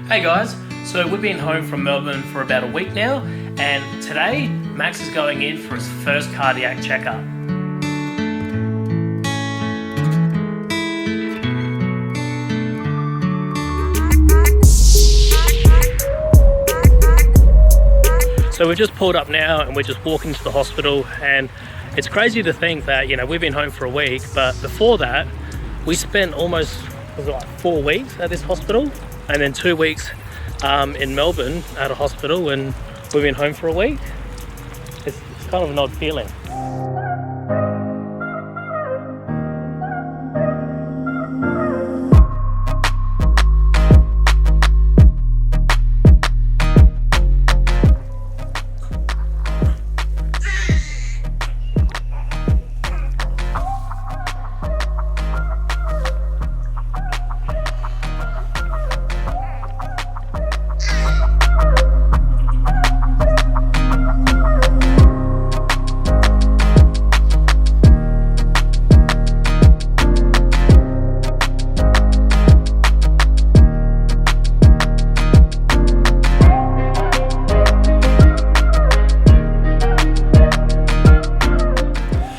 Hey guys, so we've been home from Melbourne for about a week now, and today Max is going in for his first cardiac checkup. So we've just pulled up now and we're just walking to the hospital, and it's crazy to think that, we've been home for a week, but before that we spent almost 4 weeks at this hospital, and then 2 weeks in Melbourne at a hospital, and we've been home for a week. It's kind of an odd feeling.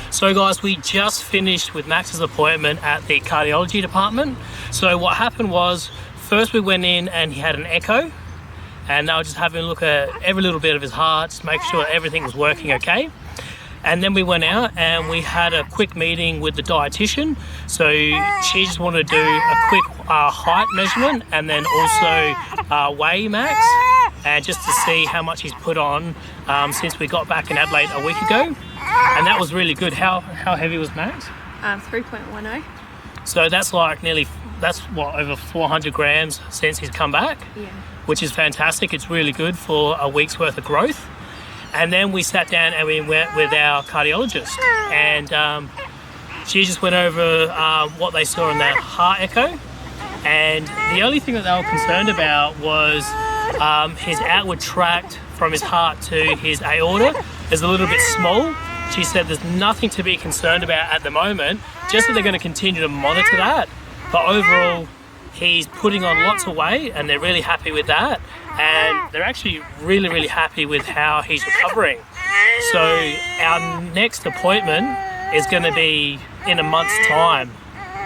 So guys, we just finished with Max's appointment at the cardiology department. So what happened was, first we went in and he had an echo, and they were just having a look at every little bit of his heart, just make sure everything was working okay. And then we went out and we had a quick meeting with the dietitian. So she just wanted to do a quick height measurement and then also weigh Max, and just to see how much he's put on since we got back in Adelaide a week ago. And that was really good. How heavy was Max? 3.10. So that's over 400 grams since he's come back, Yeah. which is fantastic. It's really good for a week's worth of growth. And then we sat down and we went with our cardiologist, and she just went over what they saw in that heart echo. And the only thing that they were concerned about was his outward tract from his heart to his aorta is a little bit small. She said there's nothing to be concerned about at the moment, just that they're going to continue to monitor that. But overall, he's putting on lots of weight and they're really happy with that. And they're actually really, really happy with how he's recovering. So our next appointment is going to be in a month's time.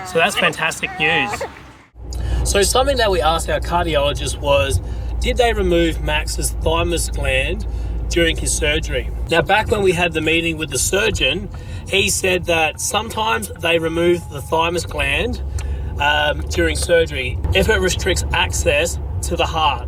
So that's fantastic news. So something that we asked our cardiologist was, did they remove Max's thymus gland during his surgery? Now, back when we had the meeting with the surgeon, he said that sometimes they remove the thymus gland during surgery if it restricts access to the heart.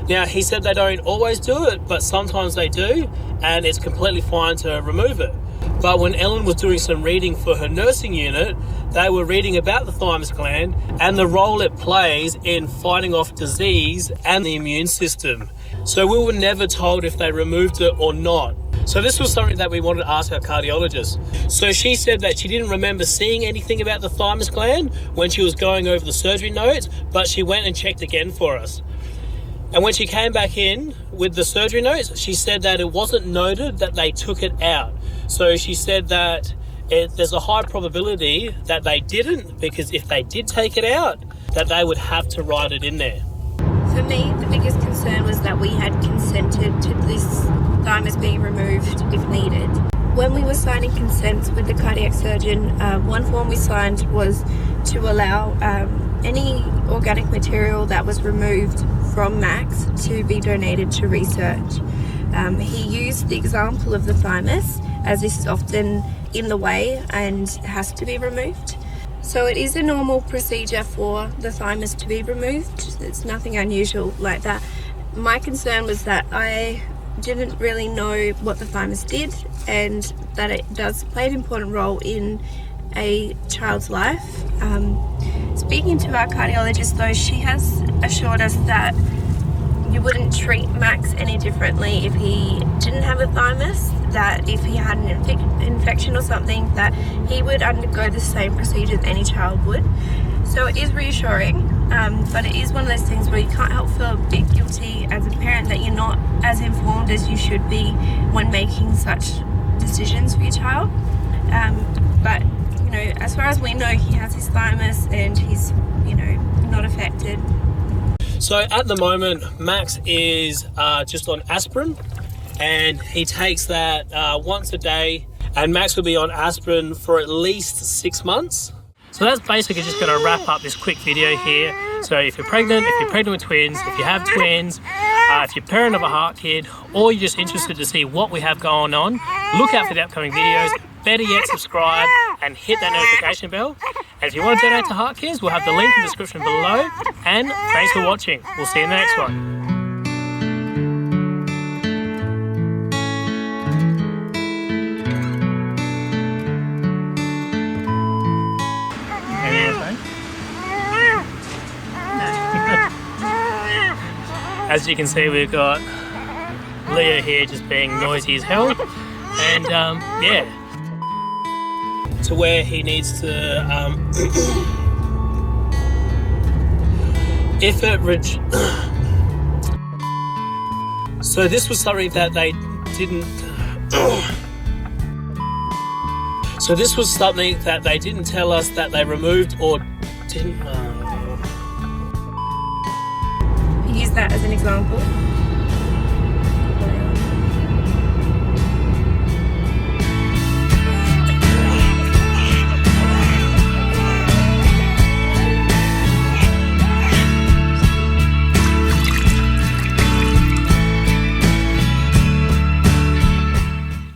Now, he said they don't always do it, but sometimes they do, and it's completely fine to remove it. But when Ellen was doing some reading for her nursing unit, they were reading about the thymus gland and the role it plays in fighting off disease and the immune system. So we were never told if they removed it or not. So this was something that we wanted to ask our cardiologist. So she said that she didn't remember seeing anything about the thymus gland when she was going over the surgery notes, but she went and checked again for us. And when she came back in with the surgery notes, she said that it wasn't noted that they took it out. So she said that there's a high probability that they didn't, because if they did take it out, that they would have to write it in there. For me, the biggest concern was that we had consented to this thymus being removed if needed. When we were signing consents with the cardiac surgeon, one form we signed was to allow any organic material that was removed from Max to be donated to research. He used the example of the thymus, as this is often in the way and has to be removed. So it is a normal procedure for the thymus to be removed. It's nothing unusual like that. My concern was that I didn't really know what the thymus did, and that it does play an important role in a child's life. Speaking to our cardiologist though, she has assured us that you wouldn't treat Max any differently if he didn't have a thymus, that if he had an infection or something, that he would undergo the same procedure as any child would. So it is reassuring, but it is one of those things where you can't help feel a bit guilty as a parent that you're not as informed as you should be when making such decisions for your child. But as far as we know, he has his thymus and he's not affected. So at the moment, Max is just on aspirin, and he takes that once a day, and Max will be on aspirin for at least 6 months. So that's basically just going to wrap up this quick video here. So if you're pregnant with twins, if you have twins, if you're parent of a heart kid, or you're just interested to see what we have going on, look out for the upcoming videos. Better yet, subscribe and hit that notification bell. And if you want to donate to Heart Kids, we'll have the link in the description below. And thanks for watching. We'll see you in the next one. As you can see, we've got Leo here just being noisy as hell, and yeah, to where he needs to if it so this was something that they didn't so this was something that they didn't tell us that they removed or didn't Use that as an example.